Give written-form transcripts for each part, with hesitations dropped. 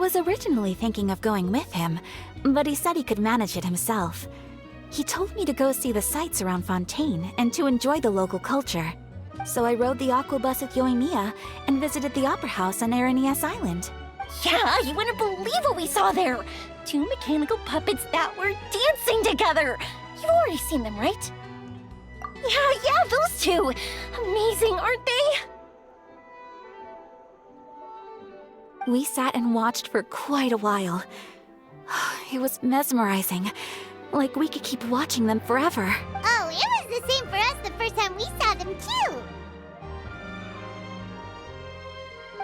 was originally thinking of going with him, but he said he could manage it himself. He told me to go see the sights around Fontaine and to enjoy the local culture. So I rode the aqua bus with Yoimiya and visited the opera house on Aranias Island. Yeah, you wouldn't believe what we saw there! 2 mechanical puppets that were dancing together! You've already seen them, right? Yeah, those two! Amazing, aren't they? We sat and watched for quite a while. It was mesmerizing. Like we could keep watching them forever. Oh, it was the same for us the first time we saw them too!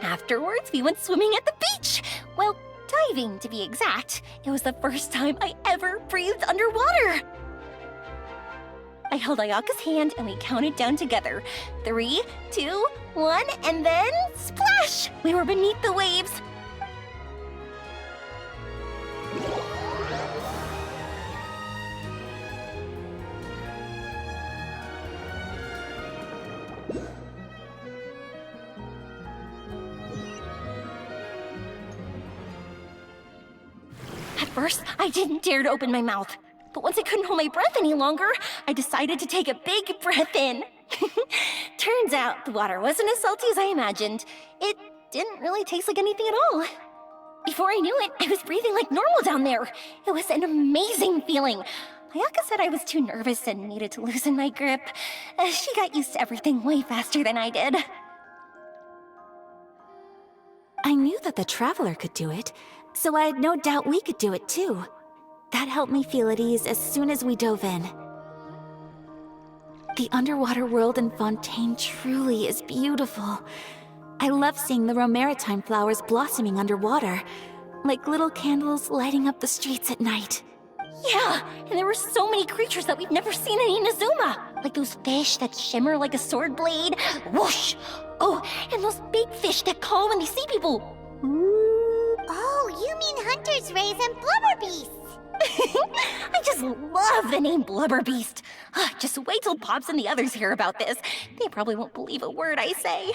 Afterwards, we went swimming at the beach! Well, diving to be exact. It was the first time I ever breathed underwater! I held Ayaka's hand and we counted down together. 3, 2, 1, and then splash! We were beneath the waves. At first, I didn't dare to open my mouth. But once I couldn't hold my breath any longer, I decided to take a big breath in. Turns out the water wasn't as salty as I imagined. It didn't really taste like anything at all. Before I knew it, I was breathing like normal down there. It was an amazing feeling. Ayaka said I was too nervous and needed to loosen my grip. She got used to everything way faster than I did. I knew that the Traveler could do it, so I had no doubt we could do it too. That helped me feel at ease as soon as we dove in. The underwater world in Fontaine truly is beautiful. I love seeing the romaritime flowers blossoming underwater, like little candles lighting up the streets at night. Yeah, and there were so many creatures that we've never seen in Inazuma. Like those fish that shimmer like a sword blade. Whoosh! Oh, and those big fish that call when they see people. Oh, you mean Hunter's Rays and Blubber Beasts! I just love the name Blubber Beast. Just wait till Pops and the others hear about this. They probably won't believe a word I say.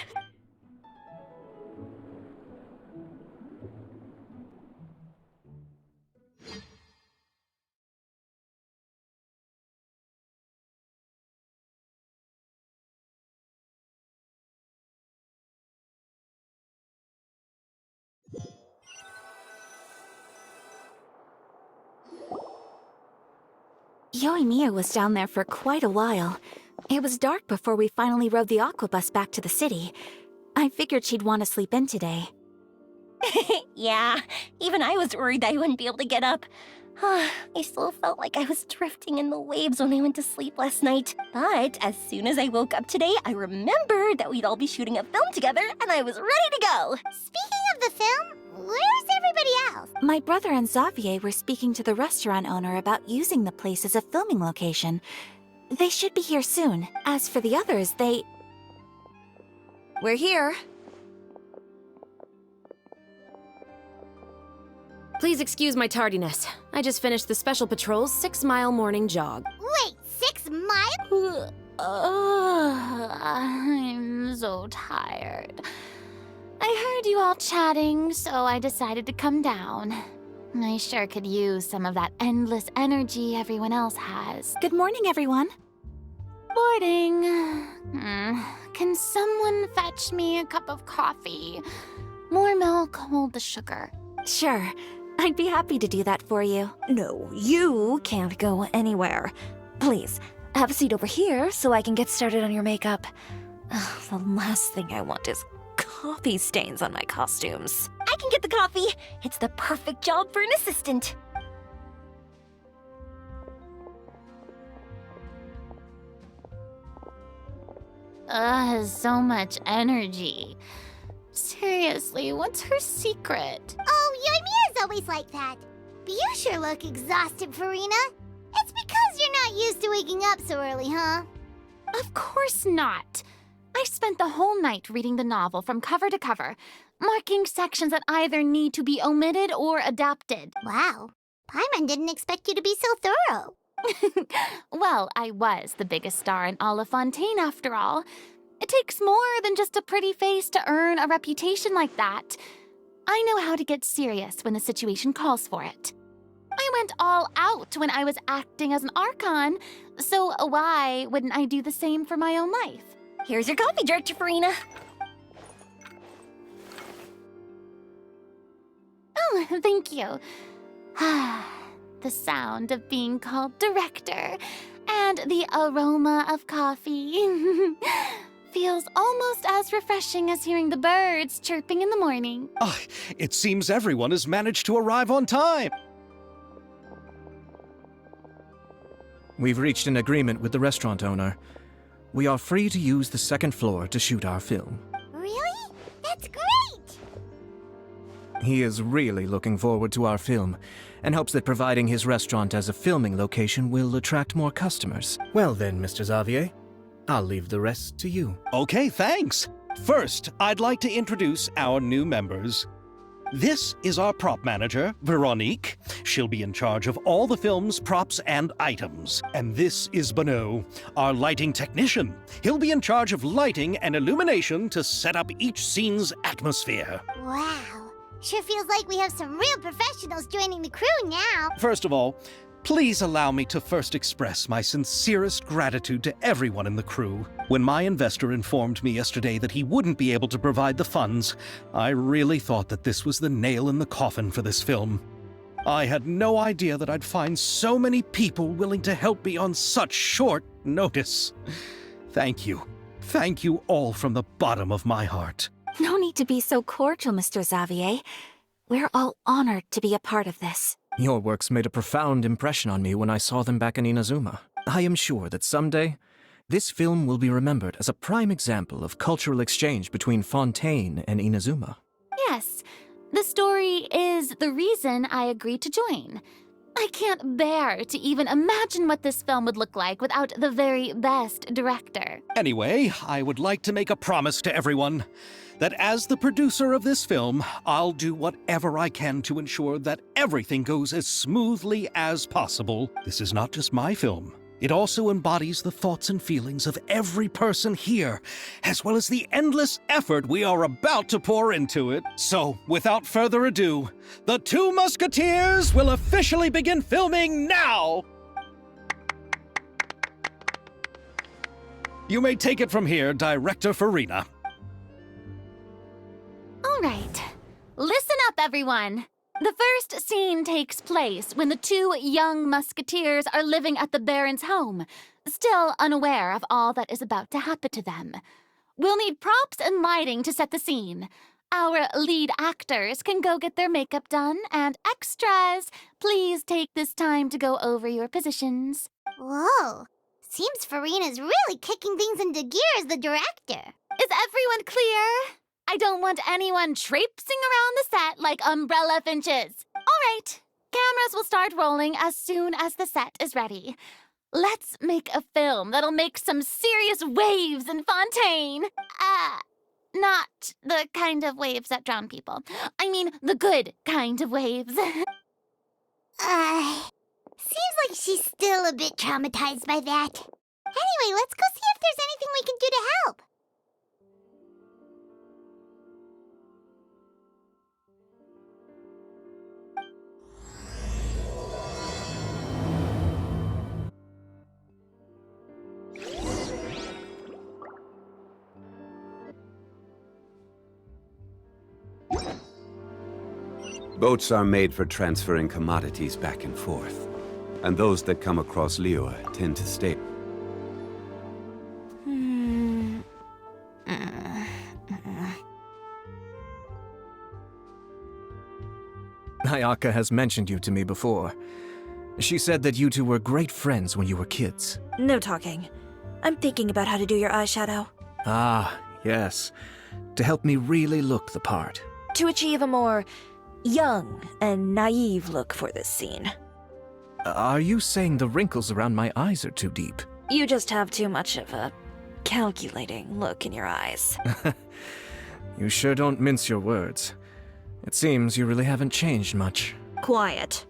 Yoimiya was down there for quite a while. It was dark before we finally rode the aqua bus back to the city. I figured she'd want to sleep in today. Yeah, even I was worried that I wouldn't be able to get up. I still felt like I was drifting in the waves when I went to sleep last night. But as soon as I woke up today, I remembered that we'd all be shooting a film together, and I was ready to go. Speaking of the film, where's everybody else? My brother and Xavier were speaking to the restaurant owner about using the place as a filming location. They should be here soon. As for the others, We're here. Please excuse my tardiness. I just finished the Special Patrol's 6-mile morning jog. Wait, 6 miles? I'm so tired. I heard you all chatting, so I decided to come down. I sure could use some of that endless energy everyone else has. Good morning, everyone. Morning. Can someone fetch me a cup of coffee? More milk, hold the sugar. Sure. I'd be happy to do that for you. No, you can't go anywhere. Please, have a seat over here so I can get started on your makeup. Ugh, the last thing I want is coffee stains on my costumes. I can get the coffee. It's the perfect job for an assistant. So much energy. Seriously, what's her secret? Oh, Yoimiya's always like that. But you sure look exhausted, Farina. It's because you're not used to waking up so early, huh? Of course not. I spent the whole night reading the novel from cover to cover, marking sections that either need to be omitted or adapted. Wow. Paimon didn't expect you to be so thorough. Well, I was the biggest star in all of Fontaine after all. It takes more than just a pretty face to earn a reputation like that. I know how to get serious when the situation calls for it. I went all out when I was acting as an Archon, so why wouldn't I do the same for my own life? Here's your coffee, Director Farina. Oh, thank you. The sound of being called director and the aroma of coffee feels almost as refreshing as hearing the birds chirping in the morning. Ah, it seems everyone has managed to arrive on time. We've reached an agreement with the restaurant owner. We are free to use the second floor to shoot our film. Really? That's great! He is really looking forward to our film, and hopes that providing his restaurant as a filming location will attract more customers. Well then, Mr. Xavier, I'll leave the rest to you. Okay, thanks. First, I'd like to introduce our new members. This is our prop manager, Veronique. She'll be in charge of all the film's props and items. And this is Bonneau, our lighting technician. He'll be in charge of lighting and illumination to set up each scene's atmosphere. Wow. Sure feels like we have some real professionals joining the crew now. First of all, please allow me to first express my sincerest gratitude to everyone in the crew. When my investor informed me yesterday that he wouldn't be able to provide the funds, I really thought that this was the nail in the coffin for this film. I had no idea that I'd find so many people willing to help me on such short notice. Thank you. Thank you all from the bottom of my heart. No need to be so cordial, Mr. Xavier. We're all honored to be a part of this. Your works made a profound impression on me when I saw them back in Inazuma. I am sure that someday, this film will be remembered as a prime example of cultural exchange between Fontaine and Inazuma. Yes, the story is the reason I agreed to join. I can't bear to even imagine what this film would look like without the very best director. Anyway, I would like to make a promise to everyone that as the producer of this film, I'll do whatever I can to ensure that everything goes as smoothly as possible. This is not just my film. It also embodies the thoughts and feelings of every person here, as well as the endless effort we are about to pour into it. So, without further ado, the Two Musketeers will officially begin filming now! You may take it from here, Director Farina. All right, listen up, everyone. The first scene takes place when the two young musketeers are living at the Baron's home, still unaware of all that is about to happen to them. We'll need props and lighting to set the scene. Our lead actors can go get their makeup done, and extras, please take this time to go over your positions. Whoa. Seems Farina's really kicking things into gear as the director. Is everyone clear? I don't want anyone traipsing around the set like umbrella finches. All right, cameras will start rolling as soon as the set is ready. Let's make a film that'll make some serious waves in Fontaine. Not the kind of waves that drown people. I mean, the good kind of waves. Seems like she's still a bit traumatized by that. Anyway, let's go see if there's anything we can do to help. Boats are made for transferring commodities back and forth, and those that come across Liyue tend to stay. Ayaka has mentioned you to me before. She said that you two were great friends when you were kids. No talking. I'm thinking about how to do your eyeshadow. Ah, yes. To help me really look the part. To achieve a more young and naive look for this scene. Are you saying the wrinkles around my eyes are too deep? You just have too much of a calculating look in your eyes. You sure don't mince your words. It seems you really haven't changed much. Quiet.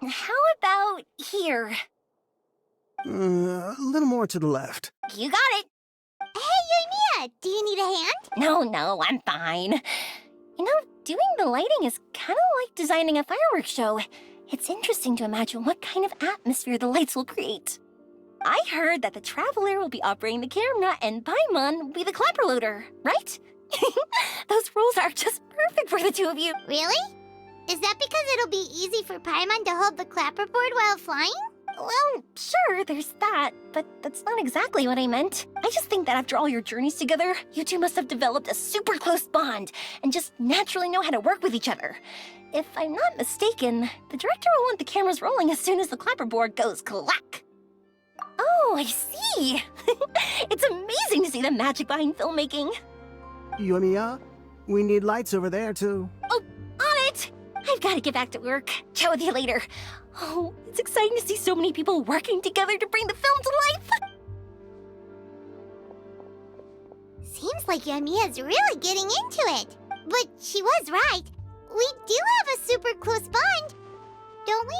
How about here? A little more to the left. You got it. Hey, Yoimiya, do you need a hand? No, I'm fine. You know, doing the lighting is kind of like designing a fireworks show. It's interesting to imagine what kind of atmosphere the lights will create. I heard that the Traveler will be operating the camera and Paimon will be the clapper loader, right? Those roles are just perfect for the two of you. Really? Is that because it'll be easy for Paimon to hold the clapperboard while flying? Well, sure, there's that, but that's not exactly what I meant. I just think that after all your journeys together, you two must have developed a super close bond and just naturally know how to work with each other. If I'm not mistaken, the director will want the cameras rolling as soon as the clapperboard goes clack. Oh, I see. It's amazing to see the magic behind filmmaking. Yoimiya, we need lights over there, too. Oh, on it! I've got to get back to work. Chat with you later. Oh, it's exciting to see so many people working together to bring the film to life. Seems like Yoimiya's really getting into it. But she was right. We do have a super close bond, don't we?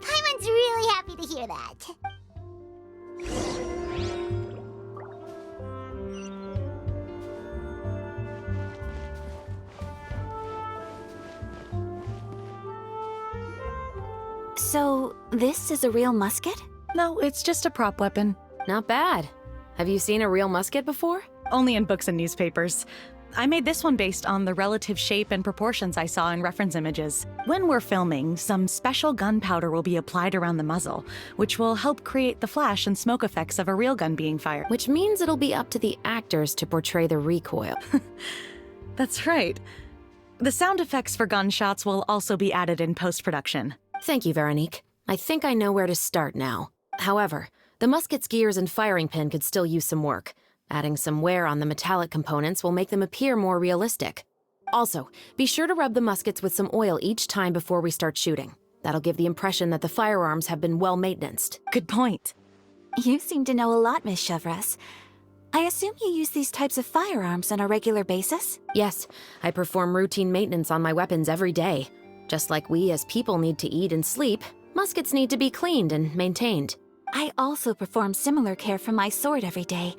Paimon's really happy to hear that. So, this is a real musket? No, it's just a prop weapon. Not bad. Have you seen a real musket before? Only in books and newspapers. I made this one based on the relative shape and proportions I saw in reference images. When we're filming, some special gunpowder will be applied around the muzzle, which will help create the flash and smoke effects of a real gun being fired. Which means it'll be up to the actors to portray the recoil. That's right. The sound effects for gunshots will also be added in post-production. Thank you, Veronique. I think I know where to start now. However, the musket's gears and firing pin could still use some work. Adding some wear on the metallic components will make them appear more realistic. Also, be sure to rub the muskets with some oil each time before we start shooting. That'll give the impression that the firearms have been well maintained. Good point. You seem to know a lot, Miss Chevres. I assume you use these types of firearms on a regular basis? Yes, I perform routine maintenance on my weapons every day. Just like we as people need to eat and sleep, muskets need to be cleaned and maintained. I also perform similar care for my sword every day,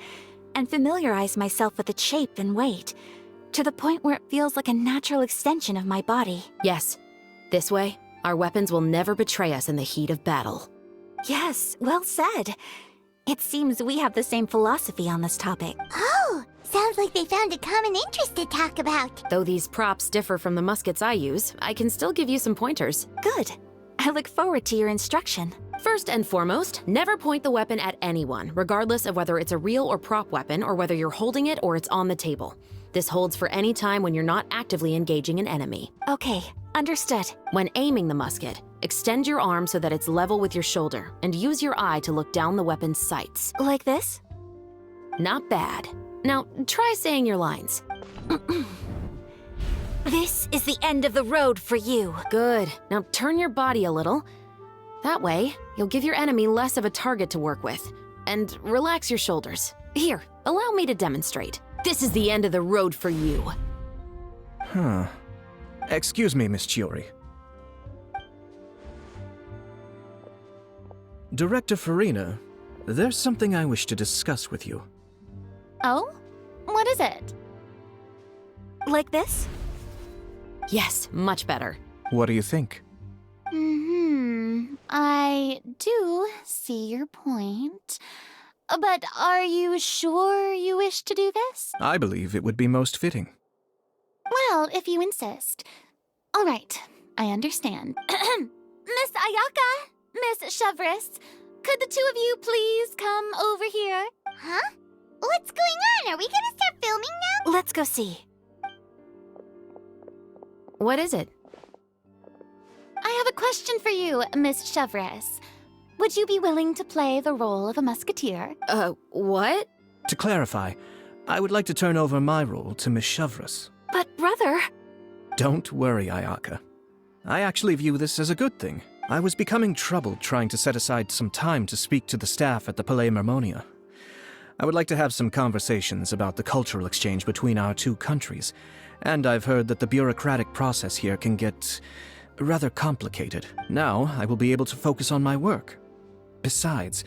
and familiarize myself with its shape and weight, to the point where it feels like a natural extension of my body. Yes. This way, our weapons will never betray us in the heat of battle. Yes, well said. It seems we have the same philosophy on this topic. Oh, sounds like they found a common interest to talk about. Though these props differ from the muskets I use, I can still give you some pointers. Good. I look forward to your instruction. First and foremost, never point the weapon at anyone, regardless of whether it's a real or prop weapon or whether you're holding it or it's on the table. This holds for any time when you're not actively engaging an enemy. Okay, understood. When aiming the musket, extend your arm so that it's level with your shoulder and use your eye to look down the weapon's sights. Like this? Not bad. Now, try saying your lines. This is the end of the road for you. Good. Now turn your body a little. That way, you'll give your enemy less of a target to work with. And relax your shoulders. Here, allow me to demonstrate. This is the end of the road for you. Huh. Excuse me, Miss Chiori. Director Farina, there's something I wish to discuss with you. Oh? What is it? Like this? Yes, much better. What do you think? I do see your point. But are you sure you wish to do this? I believe it would be most fitting. Well, if you insist. All right, I understand. Miss Ayaka, Miss Chevres, could the two of you please come over here? Huh? What's going on? Are we gonna start filming now? Let's go see. What is it? I have a question for you, Miss Chevres. Would you be willing to play the role of a musketeer? What? To clarify, I would like to turn over my role to Miss Chevres. But brother... Don't worry, Ayaka. I actually view this as a good thing. I was becoming troubled trying to set aside some time to speak to the staff at the Palais Mermonia. I would like to have some conversations about the cultural exchange between our two countries, and I've heard that the bureaucratic process here can get rather complicated. Now I will be able to focus on my work. Besides,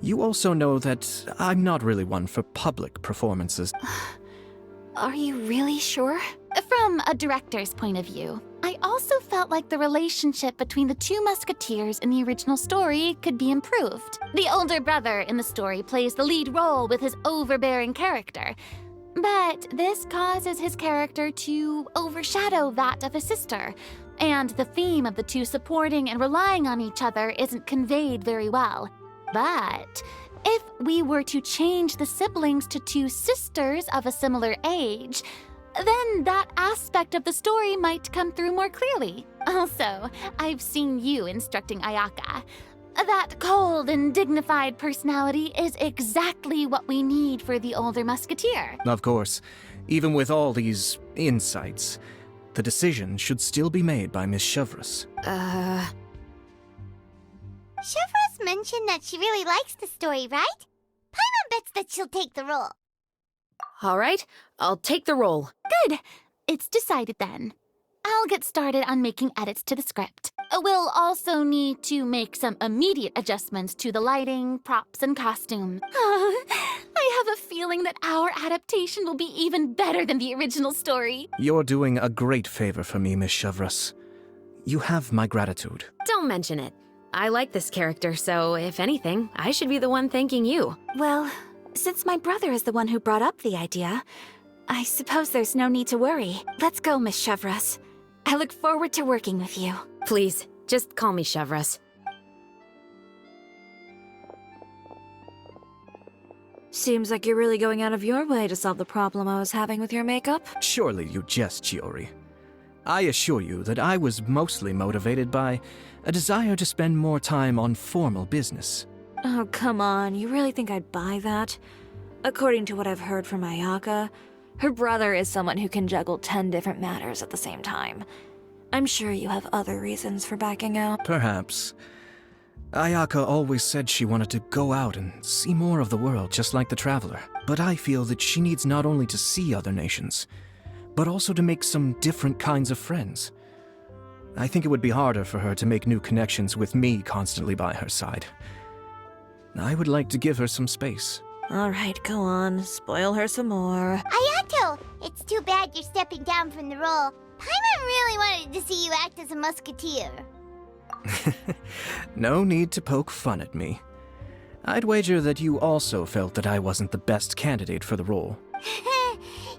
you also know that I'm not really one for public performances. Are you really sure? From a director's point of view, I also felt like the relationship between the two musketeers in the original story could be improved. The older brother in the story plays the lead role with his overbearing character, but this causes his character to overshadow that of his sister, and the theme of the two supporting and relying on each other isn't conveyed very well. But if we were to change the siblings to two sisters of a similar age, then that aspect of the story might come through more clearly. Also, I've seen you instructing Ayaka. That cold and dignified personality is exactly what we need for the older musketeer. Of course, even with all these insights, the decision should still be made by Miss Chevreuse. Chevreuse mentioned that she really likes the story, right? Paimon bets that she'll take the role. All right, I'll take the role. Good. It's decided then. I'll get started on making edits to the script. We'll also need to make some immediate adjustments to the lighting, props, and costume. I have a feeling that our adaptation will be even better than the original story. You're doing a great favor for me, Miss Chevreuse. You have my gratitude. Don't mention it. I like this character, so if anything, I should be the one thanking you. Well, since my brother is the one who brought up the idea, I suppose there's no need to worry. Let's go, Miss Chevreuse. I look forward to working with you. Please, just call me Chevreuse. Seems like you're really going out of your way to solve the problem I was having with your makeup. Surely you jest, Chiori. I assure you that I was mostly motivated by a desire to spend more time on formal business. Oh, come on. You really think I'd buy that? According to what I've heard from Ayaka, her brother is someone who can juggle 10 different matters at the same time. I'm sure you have other reasons for backing out. Perhaps. Ayaka always said she wanted to go out and see more of the world, just like the Traveler. But I feel that she needs not only to see other nations, but also to make some different kinds of friends. I think it would be harder for her to make new connections with me constantly by her side. I would like to give her some space. All right, go on. Spoil her some more. Ayato! It's too bad you're stepping down from the role. Paimon really wanted to see you act as a musketeer. No need to poke fun at me. I'd wager that you also felt that I wasn't the best candidate for the role.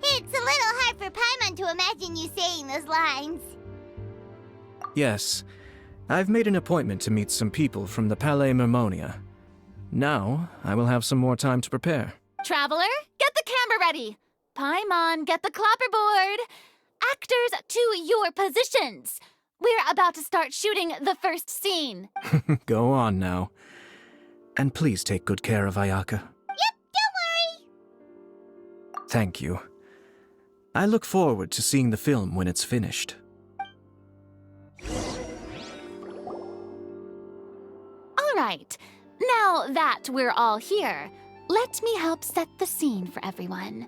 It's a little hard for Paimon to imagine you saying those lines. Yes, I've made an appointment to meet some people from the Palais Mermonia. Now, I will have some more time to prepare. Traveler, get the camera ready. Paimon, get the clapperboard. Actors, to your positions. We're about to start shooting the first scene. Go on now. And please take good care of Ayaka. Yep, don't worry. Thank you. I look forward to seeing the film when it's finished. All right. Now that we're all here, let me help set the scene for everyone.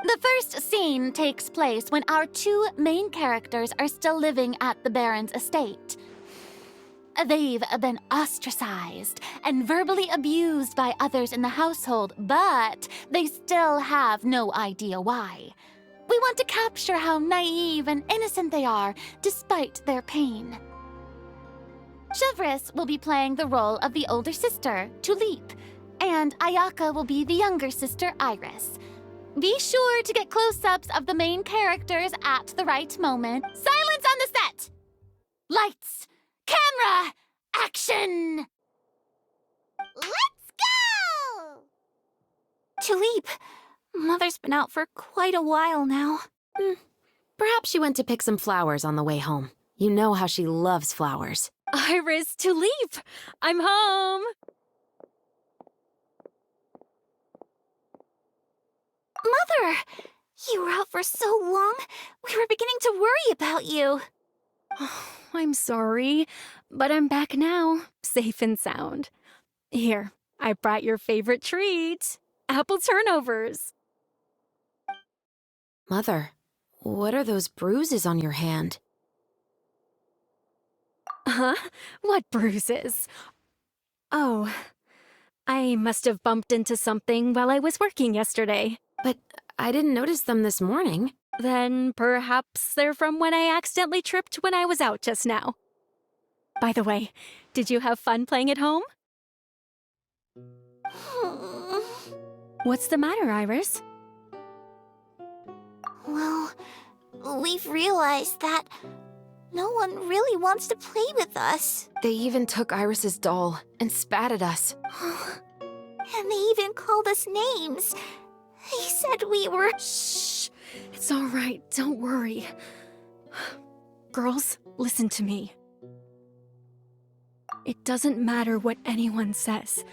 The first scene takes place when our two main characters are still living at the Baron's estate. They've been ostracized and verbally abused by others in the household, but they still have no idea why. We want to capture how naive and innocent they are despite their pain. Chevreuse will be playing the role of the older sister, Tulip, and Ayaka will be the younger sister, Iris. Be sure to get close-ups of the main characters at the right moment. Silence on the set! Lights! Camera! Action! Let's go! Tulip, Mother's been out for quite a while now. Perhaps she went to pick some flowers on the way home. You know how she loves flowers. Iris, Tulip! I'm home! Mother! You were out for so long, we were beginning to worry about you. I'm sorry, but I'm back now, safe and sound. Here, I brought your favorite treat, apple turnovers. Mother, What are those bruises on your hand? Huh? What bruises? Oh, I must have bumped into something while I was working yesterday. But I didn't notice them this morning. Then perhaps they're from when I accidentally tripped when I was out just now. By the way, did you have fun playing at home? What's the matter, Iris? Well, we've realized that no one really wants to play with us. They even took Iris's doll and spat at us. And they even called us names. They said we were... Shh! It's all right, don't worry. Girls, listen to me. It doesn't matter what anyone says.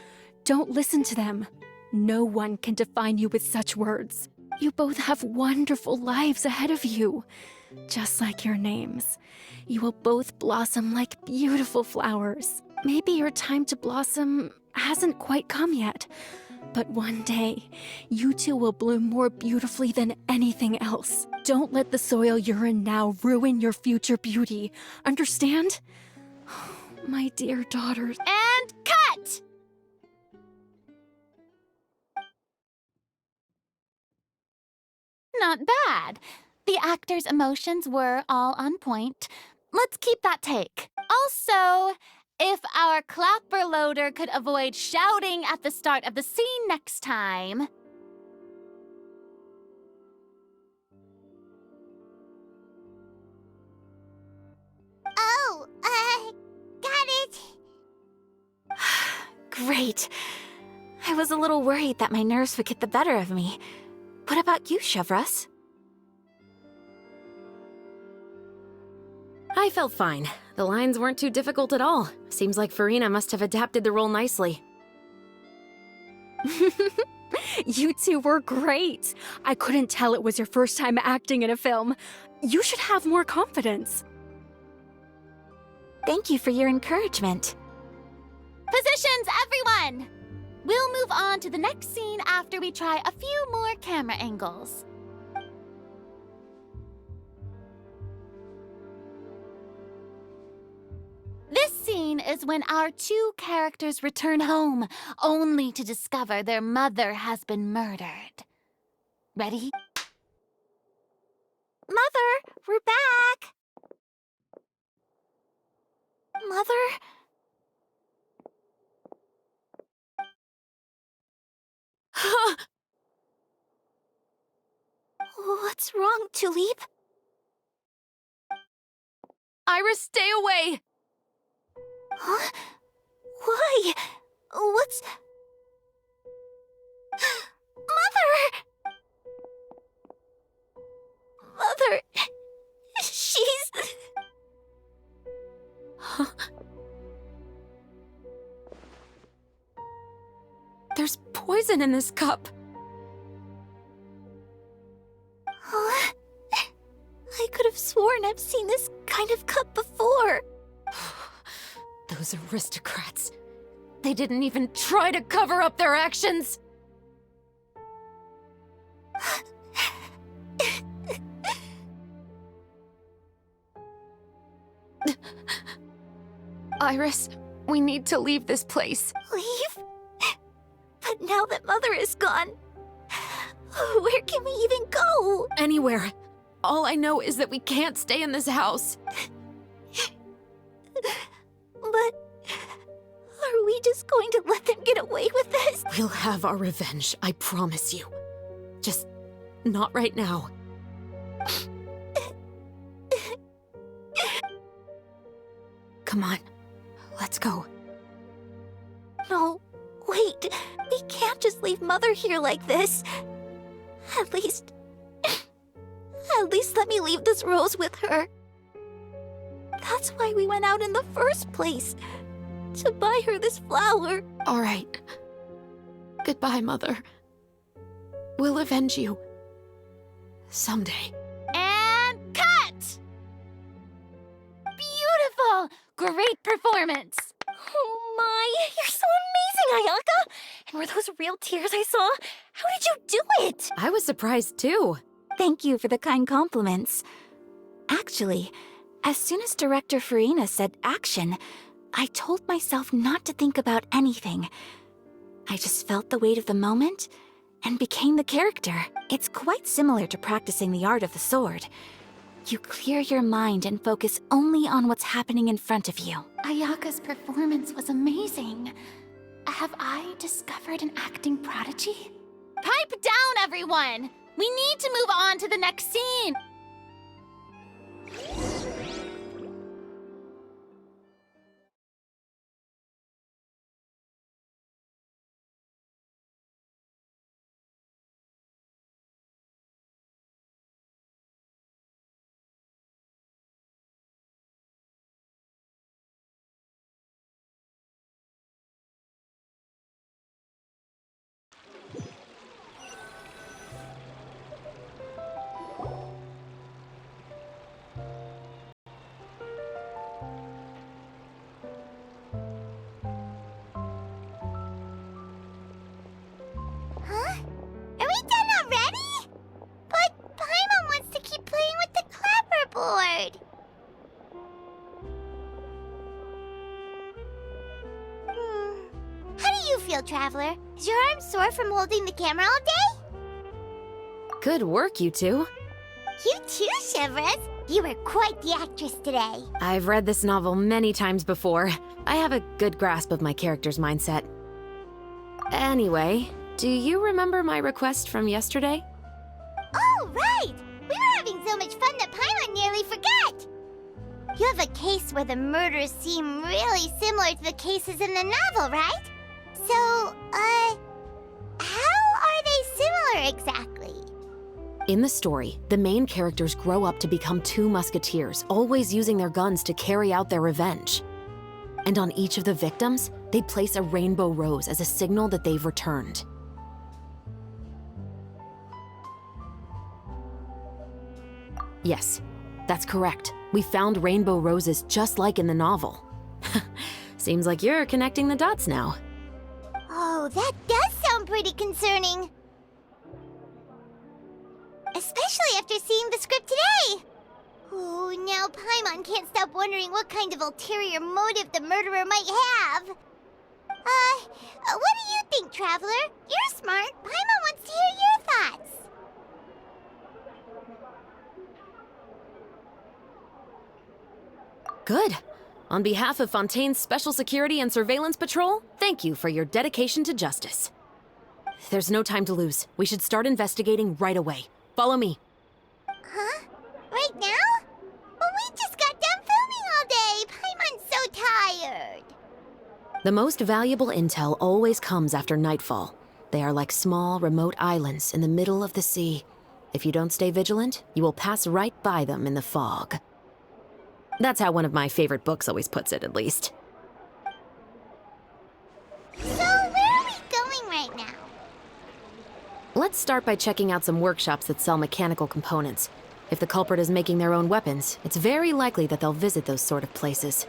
Don't listen to them. No one can define you with such words. You both have wonderful lives ahead of you. Just like your names. You will both blossom like beautiful flowers. Maybe your time to blossom hasn't quite come yet. But one day, you two will bloom more beautifully than anything else. Don't let the soil you're in now ruin your future beauty. Understand? My dear daughters. And cut! Not bad. The actor's emotions were all on point. Let's keep that take. Also, if our clapper loader could avoid shouting at the start of the scene next time. Oh, got it. Great. I was a little worried that my nerves would get the better of me. What about you, Chevros? I felt fine. The lines weren't too difficult at all. Seems like Farina must have adapted the role nicely. You two were great. I couldn't tell it was your first time acting in a film. You should have more confidence. Thank you for your encouragement. Positions, everyone! We'll move on to the next scene after we try a few more camera angles. This scene is when our two characters return home, only to discover their mother has been murdered. Ready? Mother, we're back. Mother? What's wrong, Tulip? Iris, stay away! Huh? Why? What's... Mother! She's... There's poison in this cup. Huh? I could have sworn I've seen this kind of cup before. Those aristocrats. They didn't even try to cover up their actions. Iris, we need to leave this place. Leave? But now that Mother is gone, where can we even go? Anywhere. All I know is that we can't stay in this house. But are we just going to let them get away with this? We'll have our revenge, I promise you. Just not right now. Come on, let's go. No, wait. We can't just leave Mother here like this. At least let me leave this rose with her. That's why we went out in the first place. To buy her this flower. All right. Goodbye, Mother. We'll avenge you. Someday. And cut! Beautiful! Great performance! Oh my, you're so amazing, Ayaka! And were those real tears I saw? How did you do it? I was surprised too. Thank you for the kind compliments. Actually, as soon as Director Farina said action, I told myself not to think about anything. I just felt the weight of the moment and became the character. It's quite similar to practicing the art of the sword. You clear your mind and focus only on what's happening in front of you. Ayaka's performance was amazing. Have I discovered an acting prodigy? Pipe down, everyone! We need to move on to the next scene! Huh? Are we done already? But Paimon wants to keep playing with the clapperboard. How do you feel, Traveler? Is your arm sore from holding the camera all day? Good work, you two. You too, Chevres. You were quite the actress today. I've read this novel many times before. I have a good grasp of my character's mindset. Anyway, do you remember my request from yesterday? Oh, right! We were having so much fun that Paimon nearly forgot! You have a case where the murders seem really similar to the cases in the novel, right? So, how are they similar exactly? In the story, the main characters grow up to become two musketeers, always using their guns to carry out their revenge. And on each of the victims, they place a rainbow rose as a signal that they've returned. Yes, that's correct. We found rainbow roses just like in the novel. Seems like you're connecting the dots now. Oh, that does sound pretty concerning. Especially after seeing the script today. Oh, now Paimon can't stop wondering what kind of ulterior motive the murderer might have. What do you think, Traveler? You're smart. Paimon wants to hear your thoughts. Good. On behalf of Fontaine's Special Security and Surveillance Patrol, thank you for your dedication to justice. There's no time to lose. We should start investigating right away. Follow me. Huh? Right now? But we just got done filming all day. Paimon's so tired. The most valuable intel always comes after nightfall. They are like small, remote islands in the middle of the sea. If you don't stay vigilant, you will pass right by them in the fog. That's how one of my favorite books always puts it, at least. So, where are we going right now? Let's start by checking out some workshops that sell mechanical components. If the culprit is making their own weapons, it's very likely that they'll visit those sort of places.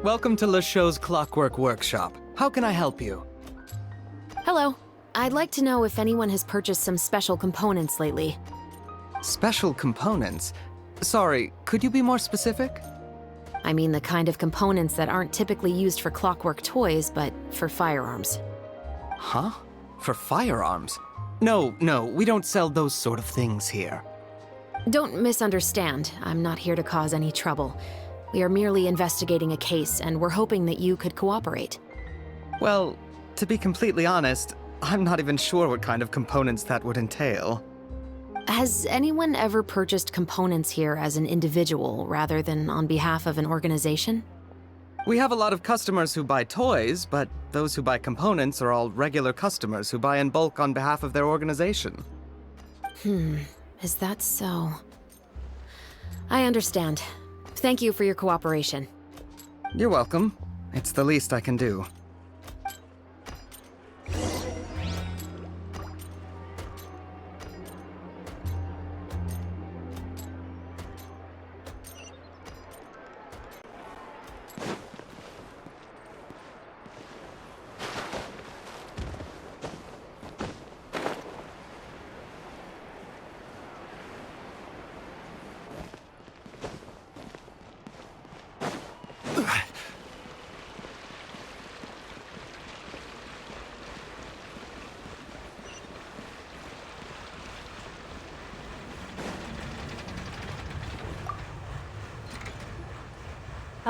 Welcome to LeChaux's Clockwork Workshop. How can I help you? Hello. I'd like to know if anyone has purchased some special components lately. Special components? Sorry, could you be more specific? I mean the kind of components that aren't typically used for clockwork toys, but for firearms. Huh? For firearms? No, we don't sell those sort of things here. Don't misunderstand. I'm not here to cause any trouble. We are merely investigating a case, and we're hoping that you could cooperate. Well, to be completely honest, I'm not even sure what kind of components that would entail. Has anyone ever purchased components here as an individual rather than on behalf of an organization? We have a lot of customers who buy toys, but those who buy components are all regular customers who buy in bulk on behalf of their organization. Is that so? I understand. Thank you for your cooperation. You're welcome. It's the least I can do.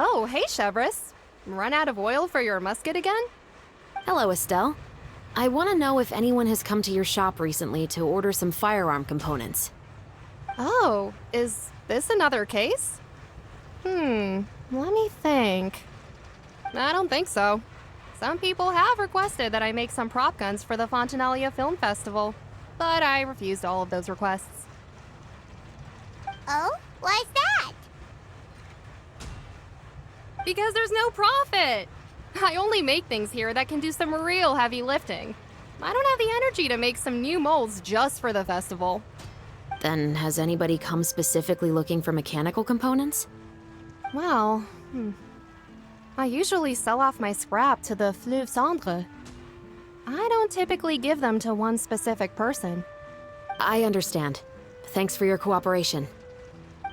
Oh, hey, Chevris. Run out of oil for your musket again? Hello, Estelle. I want to know if anyone has come to your shop recently to order some firearm components. Oh, is this another case? Let me think. I don't think so. Some people have requested that I make some prop guns for the Fontinalia Film Festival, but I refused all of those requests. Oh? Why's that? Because there's no profit! I only make things here that can do some real heavy lifting. I don't have the energy to make some new molds just for the festival. Then has anybody come specifically looking for mechanical components? Well, I usually sell off my scrap to the Fleuve Cendre. I don't typically give them to one specific person. I understand. Thanks for your cooperation.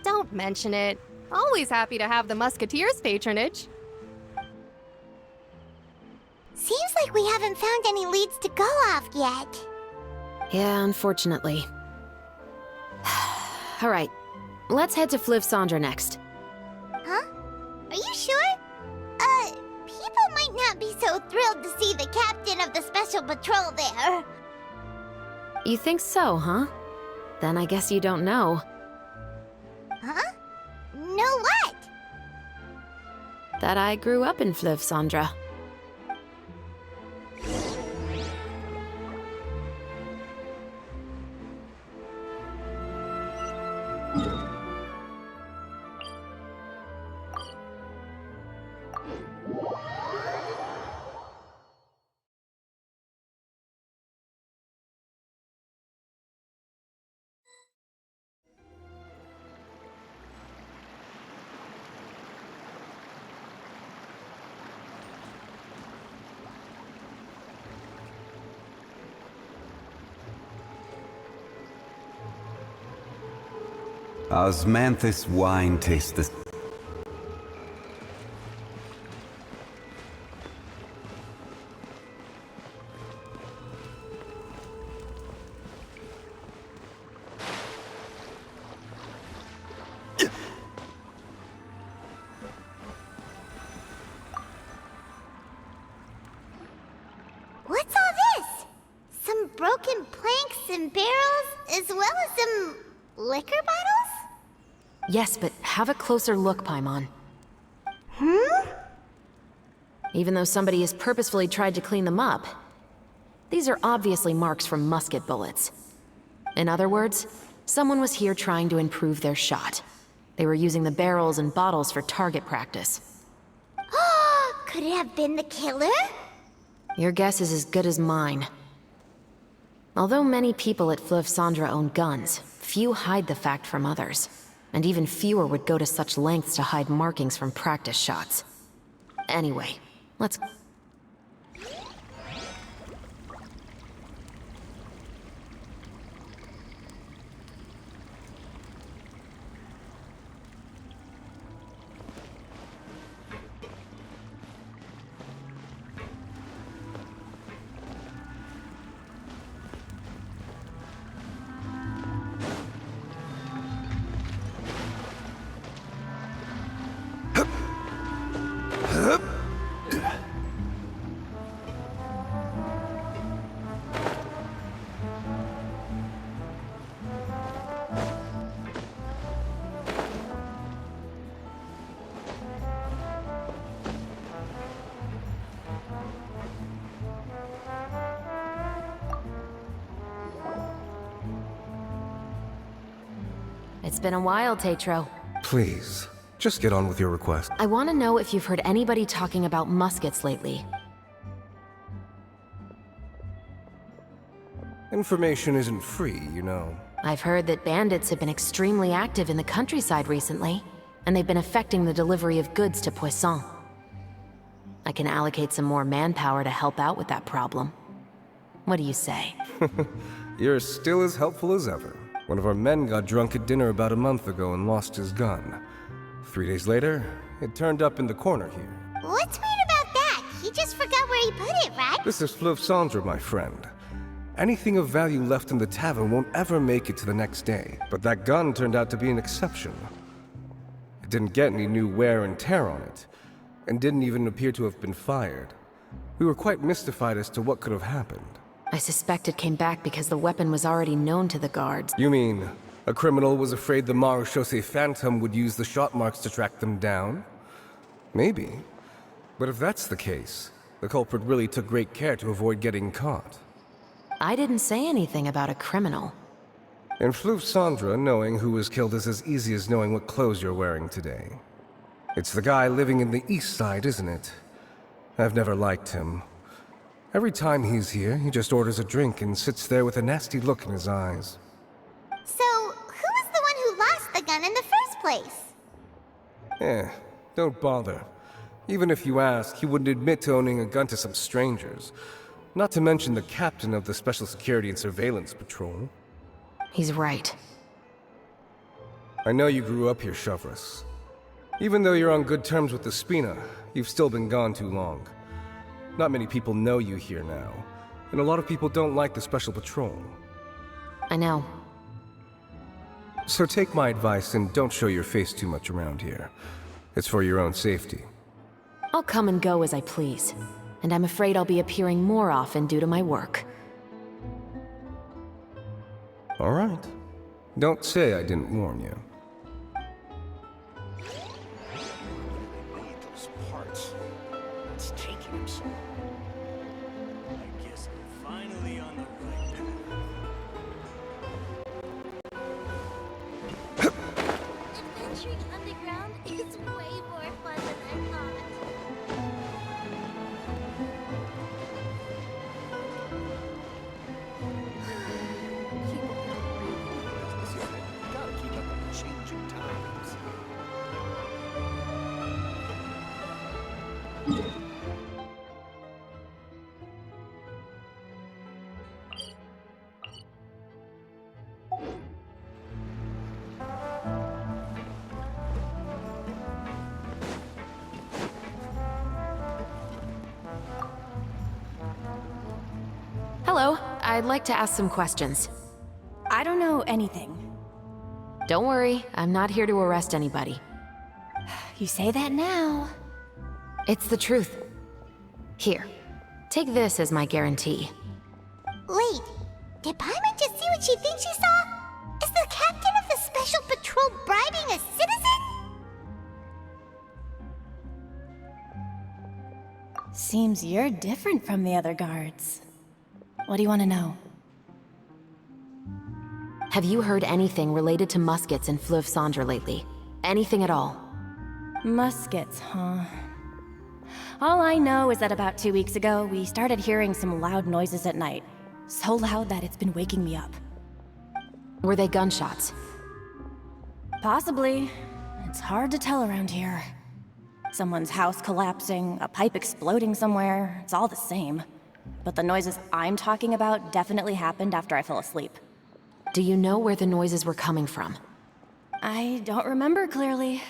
Don't mention it. Always happy to have the Musketeers' patronage. Seems like we haven't found any leads to go off yet. Yeah, unfortunately. All right, let's head to Fleuve Cendre next. Huh? Are you sure? People might not be so thrilled to see the captain of the special patrol there. You think so, huh? Then I guess you don't know. Huh? Know what? That I grew up in Fleuve Cendre. Osmanthus wine tastes the... What's all this? Some broken planks and barrels, as well as some liquor bottles? Yes, but have a closer look, Paimon. Even though somebody has purposefully tried to clean them up, these are obviously marks from musket bullets. In other words, someone was here trying to improve their shot. They were using the barrels and bottles for target practice. Could it have been the killer? Your guess is as good as mine. Although many people at Fleuve Cendre own guns, few hide the fact from others. And even fewer would go to such lengths to hide markings from practice shots. Anyway, let's... It's been a while, Tetro. Please, just get on with your request. I want to know if you've heard anybody talking about muskets lately. Information isn't free, you know. I've heard that bandits have been extremely active in the countryside recently, and they've been affecting the delivery of goods to Poisson. I can allocate some more manpower to help out with that problem. What do you say? You're still as helpful as ever. One of our men got drunk at dinner about a month ago and lost his gun. 3 days later, it turned up in the corner here. What's weird about that? He just forgot where he put it, right? This is Fleuve Cendre, my friend. Anything of value left in the tavern won't ever make it to the next day, but that gun turned out to be an exception. It didn't get any new wear and tear on it, and didn't even appear to have been fired. We were quite mystified as to what could have happened. I suspect it came back because the weapon was already known to the guards. You mean, a criminal was afraid the Marechaussee Phantom would use the shot marks to track them down? Maybe. But if that's the case, the culprit really took great care to avoid getting caught. I didn't say anything about a criminal. In Fleuve Cendre, knowing who was killed is as easy as knowing what clothes you're wearing today. It's the guy living in the east side, isn't it? I've never liked him. Every time he's here, he just orders a drink and sits there with a nasty look in his eyes. So, who was the one who lost the gun in the first place? Don't bother. Even if you ask, he wouldn't admit to owning a gun to some strangers. Not to mention the captain of the Special Security and Surveillance Patrol. He's right. I know you grew up here, Chevreuse. Even though you're on good terms with the Spina, you've still been gone too long. Not many people know you here now, and a lot of people don't like the Special Patrol. I know. So take my advice and don't show your face too much around here. It's for your own safety. I'll come and go as I please, and I'm afraid I'll be appearing more often due to my work. All right. Don't say I didn't warn you. Adventuring underground is way more fun than I Hello, I'd like to ask some questions. I don't know anything. Don't worry, I'm not here to arrest anybody. You say that now. It's the truth. Here, take this as my guarantee. Wait, did Paimon just see what she thinks she saw? Is the captain of the Special Patrol bribing a citizen? Seems you're different from the other guards. What do you want to know? Have you heard anything related to muskets in Fleuve Cendre lately? Anything at all? Muskets, huh? All I know is that about 2 weeks ago, we started hearing some loud noises at night. So loud that it's been waking me up. Were they gunshots? Possibly. It's hard to tell around here. Someone's house collapsing, a pipe exploding somewhere, it's all the same. But the noises I'm talking about definitely happened after I fell asleep. Do you know where the noises were coming from? I don't remember clearly.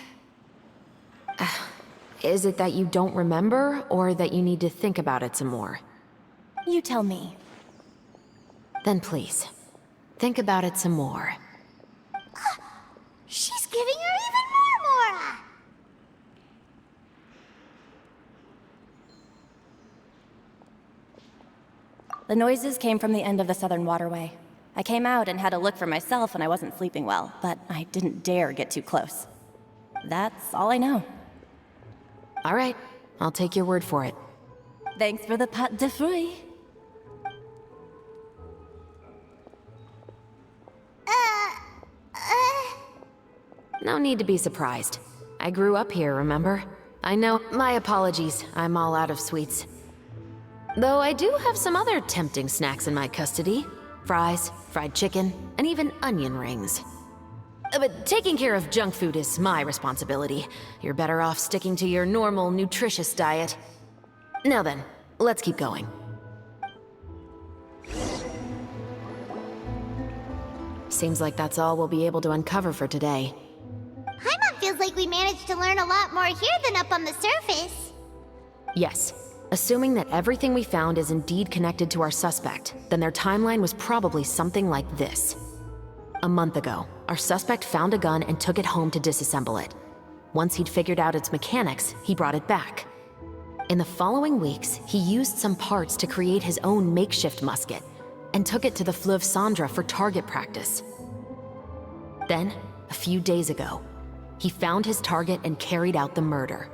Is it that you don't remember, or that you need to think about it some more? You tell me. Then please, think about it some more. She's giving her even more Mora! The noises came from the end of the Southern Waterway. I came out and had a look for myself and I wasn't sleeping well, but I didn't dare get too close. That's all I know. All right, I'll take your word for it. Thanks for the pâte de fruits. No need to be surprised. I grew up here, remember? I know. My apologies, I'm all out of sweets. Though I do have some other tempting snacks in my custody. Fries, fried chicken, and even onion rings. But taking care of junk food is my responsibility. You're better off sticking to your normal, nutritious diet. Now then, let's keep going. Seems like that's all we'll be able to uncover for today. Paimon feels like we managed to learn a lot more here than up on the surface. Yes. Assuming that everything we found is indeed connected to our suspect, then their timeline was probably something like this. A month ago, our suspect found a gun and took it home to disassemble it. Once he'd figured out its mechanics, he brought it back. In the following weeks, he used some parts to create his own makeshift musket, and took it to the Fleuve Cendra for target practice. Then, a few days ago, he found his target and carried out the murder.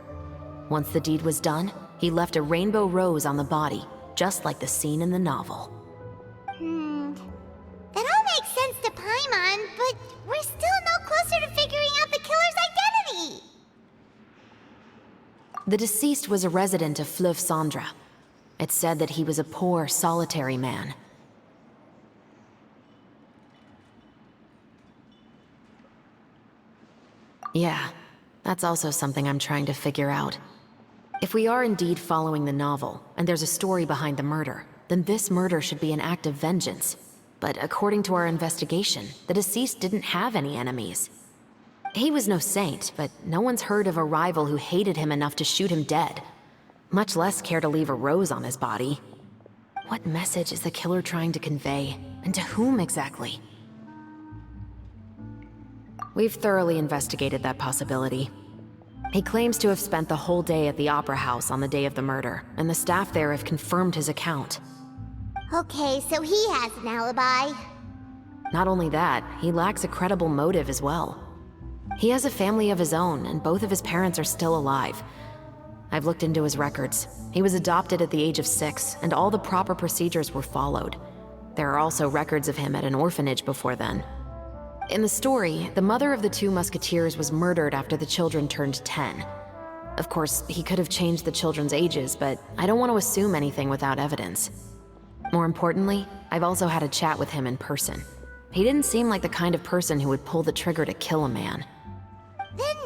Once the deed was done, he left a rainbow rose on the body, just like the scene in the novel. That all makes sense to Paimon, but we're still no closer to figuring out the killer's identity. The deceased was a resident of Fleuve Cendra. It's said that he was a poor, solitary man. Yeah, that's also something I'm trying to figure out. If we are indeed following the novel, and there's a story behind the murder, then this murder should be an act of vengeance. But according to our investigation, the deceased didn't have any enemies. He was no saint, but no one's heard of a rival who hated him enough to shoot him dead, much less care to leave a rose on his body. What message is the killer trying to convey, and to whom exactly? We've thoroughly investigated that possibility. He claims to have spent the whole day at the Opera House on the day of the murder, and the staff there have confirmed his account. Okay, so he has an alibi. Not only that, he lacks a credible motive as well. He has a family of his own, and both of his parents are still alive. I've looked into his records. He was adopted at the age of 6, and all the proper procedures were followed. There are also records of him at an orphanage before then. In the story, the mother of the 2 musketeers was murdered after the children turned 10. Of course, he could have changed the children's ages, but I don't want to assume anything without evidence. More importantly, I've also had a chat with him in person. He didn't seem like the kind of person who would pull the trigger to kill a man. Then,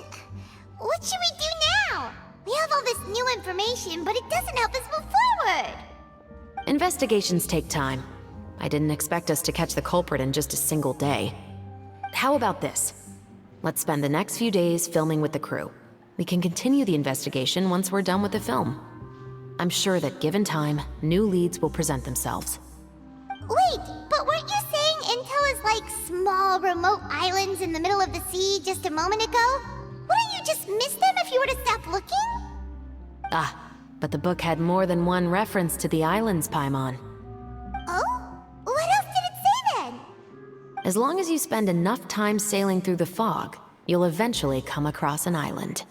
what should we do now? We have all this new information, but it doesn't help us move forward. Investigations take time. I didn't expect us to catch the culprit in just a single day. How about this? Let's spend the next few days filming with the crew. We can continue the investigation once we're done with the film. I'm sure that given time, new leads will present themselves. Wait, but weren't you saying Intel is like small, remote islands in the middle of the sea just a moment ago? Wouldn't you just miss them if you were to stop looking? Ah, but the book had more than one reference to the islands, Paimon. Oh? What else did it say then? As long as you spend enough time sailing through the fog, you'll eventually come across an island.